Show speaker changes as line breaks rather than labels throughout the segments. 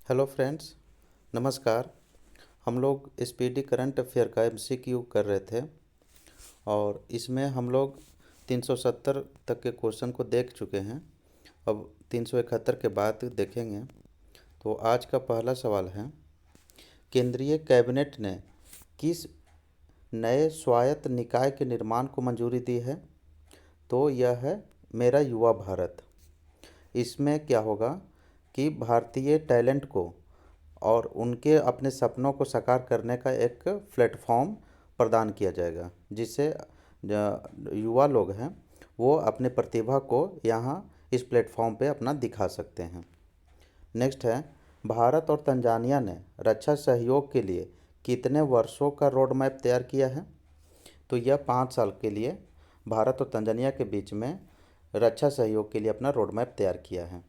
Hello friends, नमस्कार। हम लोग स्पीडी करंट अफेयर का एमसीक्यू कर रहे थे और इसमें हम लोग 370 तक के क्वेश्चन को देख चुके हैं। अब 371 के बाद देखेंगे। तो आज का पहला सवाल है, केंद्रीय कैबिनेट ने किस नए स्वायत्त निकाय के निर्माण को मंजूरी दी है? तो यह है मेरा युवा भारत। इसमें क्या होगा कि भारतीय टैलेंट को और उनके अपने सपनों को साकार करने का एक प्लेटफॉर्म प्रदान किया जाएगा, जिससे युवा लोग हैं वो अपने प्रतिभा को यहाँ इस प्लेटफॉर्म पे अपना दिखा सकते हैं। नेक्स्ट है, भारत और तंजानिया ने रक्षा सहयोग के लिए कितने वर्षों का रोड मैप तैयार किया है? तो यह 5 साल के लिए भारत और तंजानिया के बीच में रक्षा सहयोग के लिए अपना रोड मैप तैयार किया है।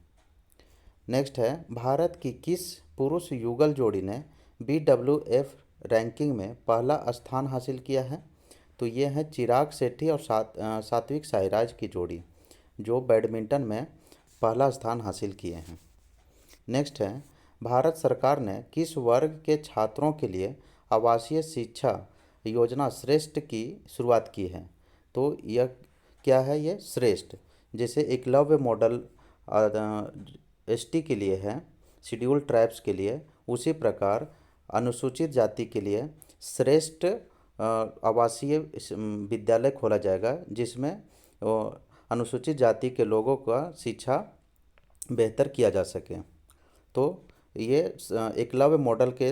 नेक्स्ट है, भारत की किस पुरुष युगल जोड़ी ने BWF रैंकिंग में पहला स्थान हासिल किया है? तो ये है चिराग शेट्टी और सात्विक साईराज की जोड़ी, जो बैडमिंटन में पहला स्थान हासिल किए हैं। नेक्स्ट है, भारत सरकार ने किस वर्ग के छात्रों के लिए आवासीय शिक्षा योजना श्रेष्ठ की शुरुआत की है? तो यह क्या है? ये श्रेष्ठ, जैसे एकलव्य मॉडल ST के लिए है, शेड्यूल ट्राइब्स के लिए, उसी प्रकार अनुसूचित जाति के लिए श्रेष्ठ आवासीय विद्यालय खोला जाएगा, जिसमें अनुसूचित जाति के लोगों का शिक्षा बेहतर किया जा सके। तो ये एकलव्य मॉडल के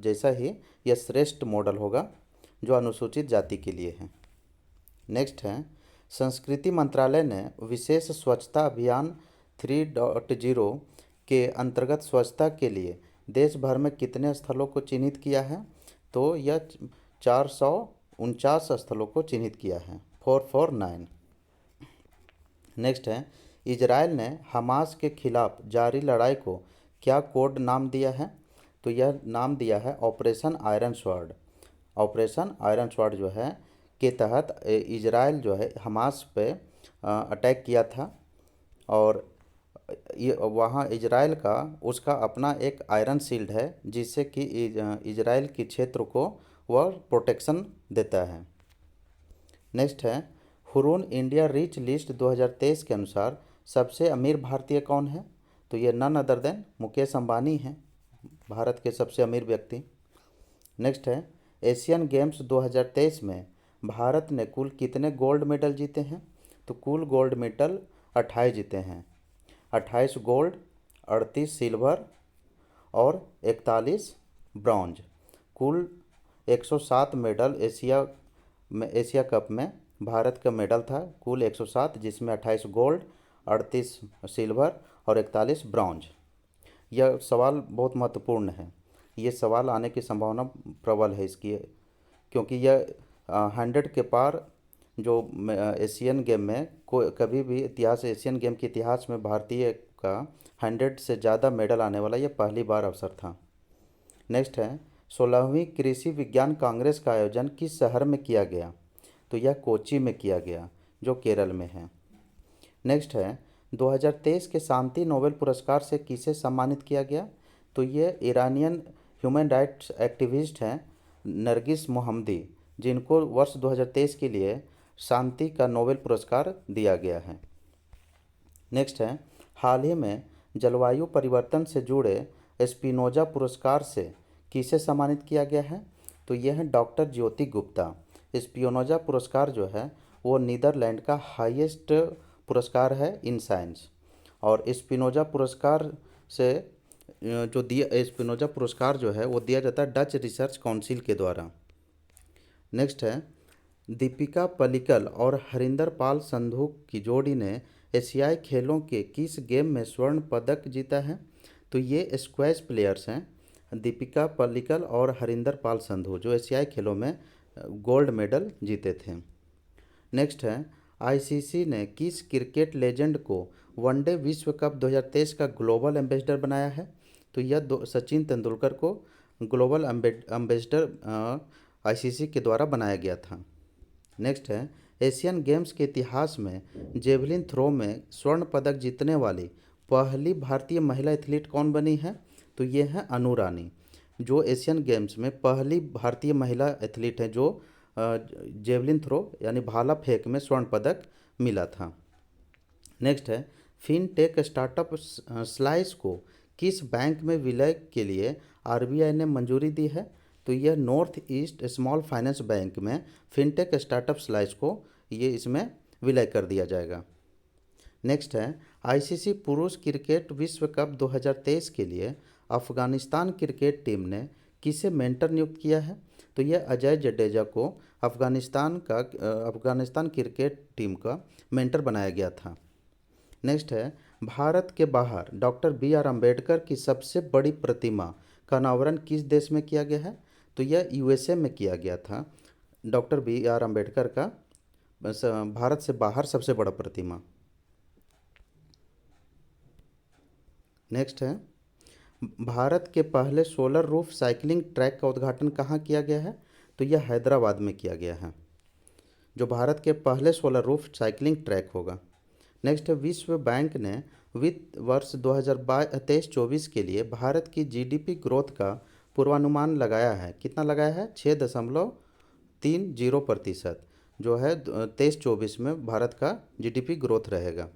जैसा ही यह श्रेष्ठ मॉडल होगा जो अनुसूचित जाति के लिए है। नेक्स्ट है, संस्कृति मंत्रालय ने विशेष स्वच्छता अभियान 3.0 के अंतर्गत स्वच्छता के लिए देश भर में कितने स्थलों को चिन्हित किया है? तो यह 449 स्थलों को चिन्हित किया है, 449। नेक्स्ट है, इजराइल ने हमास के खिलाफ जारी लड़ाई को क्या कोड नाम दिया है? तो यह नाम दिया है operation iron sword. Operation iron sword जो है के तहत इजराइल जो है हमास पे अटैक किया था, और ये वहाँ इजराइल का उसका अपना एक आयरन शील्ड है, जिससे कि इजराइल के क्षेत्र को वह प्रोटेक्शन देता है। नेक्स्ट है, हुरून इंडिया रिच लिस्ट 2023 के अनुसार सबसे अमीर भारतीय कौन है? तो ये none other than Mukesh Ambani हैं, भारत के सबसे अमीर व्यक्ति। नेक्स्ट है, एशियन गेम्स 2023 में भारत ने कुल कितने गोल्ड मेडल जीते हैं? तो कुल गोल्ड मेडल 28 जीते हैं, 28 गोल्ड, 38 सिल्वर और 41 ब्रॉन्ज। कुल 107 मेडल एशिया कप में भारत का मेडल था, कुल 107, जिसमें 28 गोल्ड, 38 सिल्वर और 41 ब्रॉन्ज। यह सवाल बहुत महत्वपूर्ण है, ये सवाल आने की संभावना प्रबल है इसकी, क्योंकि यह 100 के पार जो एशियन गेम में कभी भी एशियन गेम के इतिहास में भारतीय का 100 से ज़्यादा मेडल आने वाला यह पहली बार अवसर था। नेक्स्ट है, 16वीं कृषि विज्ञान कांग्रेस का आयोजन किस शहर में किया गया? तो यह कोच्चि में किया गया, जो केरल में है। नेक्स्ट है, 2023 के शांति नोबेल पुरस्कार से किसे सम्मानित किया गया? तो ये ईरानियन ह्यूमन राइट्स एक्टिविस्ट हैं नरगिस मोहम्मदी, जिनको वर्ष 2023 के लिए शांति का नोबेल पुरस्कार दिया गया है। नेक्स्ट है, हाल ही में जलवायु परिवर्तन से जुड़े स्पिनोजा पुरस्कार से किसे सम्मानित किया गया है? तो यह है डॉक्टर ज्योति गुप्ता। स्पिनोजा पुरस्कार जो है वो नीदरलैंड का हाईएस्ट पुरस्कार है इन साइंस, और स्पिनोजा पुरस्कार से स्पिनोजा पुरस्कार जो है वो दिया जाता है डच रिसर्च काउंसिल के द्वारा। नेक्स्ट है, दीपिका पल्लिकल और हरिंदर पाल संधू की जोड़ी ने एशियाई खेलों के किस गेम में स्वर्ण पदक जीता है? तो ये स्क्वैश प्लेयर्स हैं, दीपिका पल्लिकल और हरिंदर पाल संधू, जो एशियाई खेलों में गोल्ड मेडल जीते थे। नेक्स्ट है, ICC ने किस क्रिकेट लेजेंड को वनडे विश्व कप 2023 का ग्लोबल एम्बेसडर बनाया है? तो यह सचिन तेंदुलकर को ग्लोबल एम्बेसडर ICC के द्वारा बनाया गया था। नेक्स्ट है, एशियन गेम्स के इतिहास में जेवलिन थ्रो में स्वर्ण पदक जीतने वाली पहली भारतीय महिला एथलीट कौन बनी है? तो ये हैं अनु रानी, जो एशियन गेम्स में पहली भारतीय महिला एथलीट हैं जो जेवलिन थ्रो यानी भाला फेंक में स्वर्ण पदक मिला था। नेक्स्ट है फिनटेक स्टार्टअप स्लाइस को किस बैंक में विलय के लिए आरबीआई ने मंजूरी दी है? तो यह north east small finance bank में फिनटेक स्टार्टअप स्लाइस को ये इसमें विलय कर दिया जाएगा। नेक्स्ट है आईसीसी पुरुष क्रिकेट विश्व कप 2023 के लिए अफगानिस्तान क्रिकेट टीम ने किसे मेंटर नियुक्त किया है? तो यह अजय जडेजा को अफगानिस्तान क्रिकेट टीम का मेंटर बनाया गया था। नेक्स्ट है भारत के बाहर डॉक्टर बी आर अम्बेडकर की सबसे बड़ी प्रतिमा का अनावरण किस देश में किया गया है? तो यह यूएसए में किया गया था। डॉक्टर बी आर अम्बेडकर का भारत से बाहर सबसे बड़ा प्रतिमा। नेक्स्ट है भारत के पहले सोलर रूफ साइकिलिंग ट्रैक का उद्घाटन कहाँ किया गया है? तो यह हैदराबाद में किया गया है, जो भारत के पहले सोलर रूफ साइकिलिंग ट्रैक होगा। नेक्स्ट है विश्व बैंक ने वित्त वर्ष 2023-24 के लिए भारत की जीडीपी ग्रोथ का पूर्वानुमान लगाया है। कितना लगाया है? 6.30%, जो है 23-24 में भारत का जीडीपी ग्रोथ रहेगा।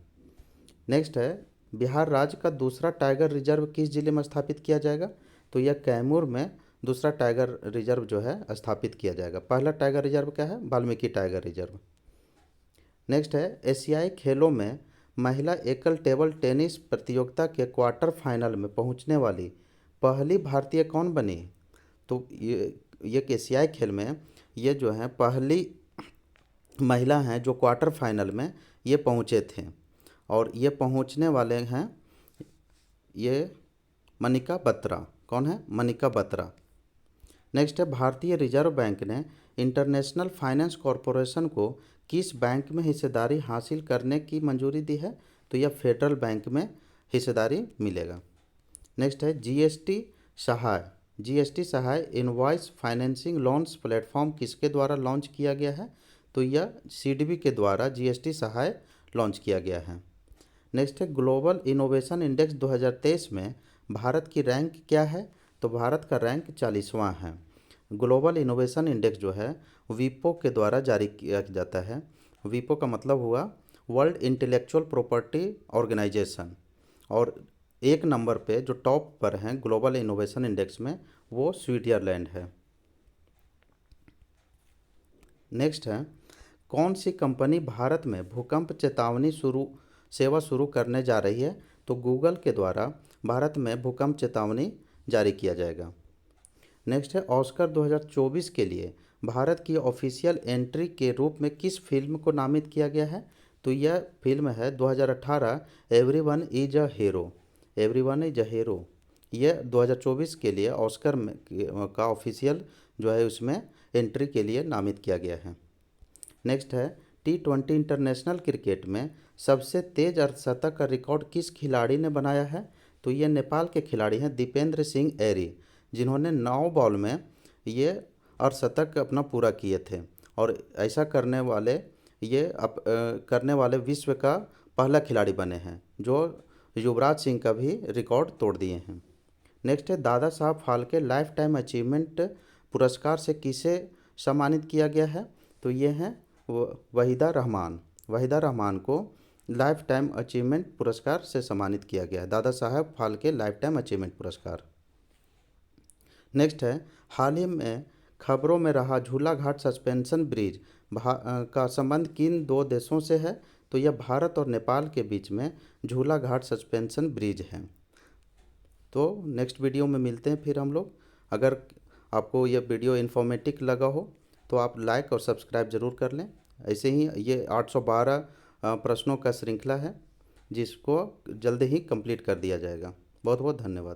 नेक्स्ट है बिहार राज्य का दूसरा टाइगर रिजर्व किस जिले में स्थापित किया जाएगा? तो यह कैमूर में दूसरा टाइगर रिजर्व जो है स्थापित किया जाएगा। पहला टाइगर रिजर्व क्या है? Valmiki tiger reserve. नेक्स्ट है एशियाई खेलों में महिला एकल टेबल टेनिस प्रतियोगिता के क्वार्टर फाइनल में पहुंचने वाली पहली भारतीय कौन बनी? तो ये एशियाई खेल में ये जो है पहली महिला हैं जो क्वार्टर फाइनल में ये पहुंचे थे, और ये पहुंचने वाले हैं ये मनिका बत्रा। कौन है? मनिका बत्रा। नेक्स्ट है भारतीय रिजर्व बैंक ने इंटरनेशनल फाइनेंस कॉरपोरेशन को किस बैंक में हिस्सेदारी हासिल करने की मंजूरी दी है? तो यह फेडरल बैंक में हिस्सेदारी मिलेगा। नेक्स्ट है जीएसटी सहाय इनवॉइस फाइनेंसिंग लोन्स प्लेटफॉर्म किसके द्वारा लॉन्च किया गया है? तो यह सीडीबी के द्वारा जीएसटी सहाय लॉन्च किया गया है। नेक्स्ट है ग्लोबल इनोवेशन इंडेक्स 2023 में भारत की रैंक क्या है? तो भारत का रैंक 40वां है। ग्लोबल इनोवेशन इंडेक्स जो है वीपो के द्वारा जारी किया जाता है। वीपो का मतलब हुआ वर्ल्ड इंटेलेक्चुअल प्रॉपर्टी ऑर्गेनाइजेशन, और एक नंबर पे जो टॉप पर हैं ग्लोबल इनोवेशन इंडेक्स में वो स्विट्जरलैंड है। नेक्स्ट है कौन सी कंपनी भारत में भूकंप चेतावनी सेवा शुरू करने जा रही है? तो गूगल के द्वारा भारत में भूकंप चेतावनी जारी किया जाएगा। नेक्स्ट है ऑस्कर 2024 के लिए भारत की ऑफिशियल एंट्री के रूप में किस फिल्म को नामित किया गया है? तो यह फिल्म है 2018 everyone is a hero. Everyone is a hero यह 2024 के लिए ऑस्कर में का ऑफिशियल जो है उसमें एंट्री के लिए नामित किया गया है। नेक्स्ट है T20 इंटरनेशनल क्रिकेट में सबसे तेज अर्धशतक का रिकॉर्ड किस खिलाड़ी ने बनाया है? तो ये नेपाल के खिलाड़ी हैं दीपेंद्र सिंह एरी, जिन्होंने 9 बॉल में ये अर्धशतक अपना पूरा किए थे, और ऐसा करने वाले विश्व का पहला खिलाड़ी बने हैं, जो युवराज सिंह का भी रिकॉर्ड तोड़ दिए हैं। नेक्स्ट है Dada Saheb Phalke life time achievement पुरस्कार से किसे सम्मानित किया गया है? तो ये हैं वहीदा रहमान को लाइफ टाइम अचीवमेंट पुरस्कार से सम्मानित किया गया है, Dada Saheb Phalke life time achievement पुरस्कार। नेक्स्ट है हाल ही में खबरों में रहा झूला घाट सस्पेंशन ब्रिज का संबंध किन दो देशों से है? तो यह भारत और नेपाल के बीच में झूला घाट सस्पेंशन ब्रिज है। तो नेक्स्ट वीडियो में मिलते हैं फिर हम लोग। अगर आपको यह वीडियो इन्फॉर्मेटिव लगा हो तो आप लाइक और सब्सक्राइब ज़रूर कर लें। ऐसे ही ये 812 प्रश्नों का श्रृंखला है जिसको जल्द ही कंप्लीट कर दिया जाएगा। बहुत बहुत धन्यवाद।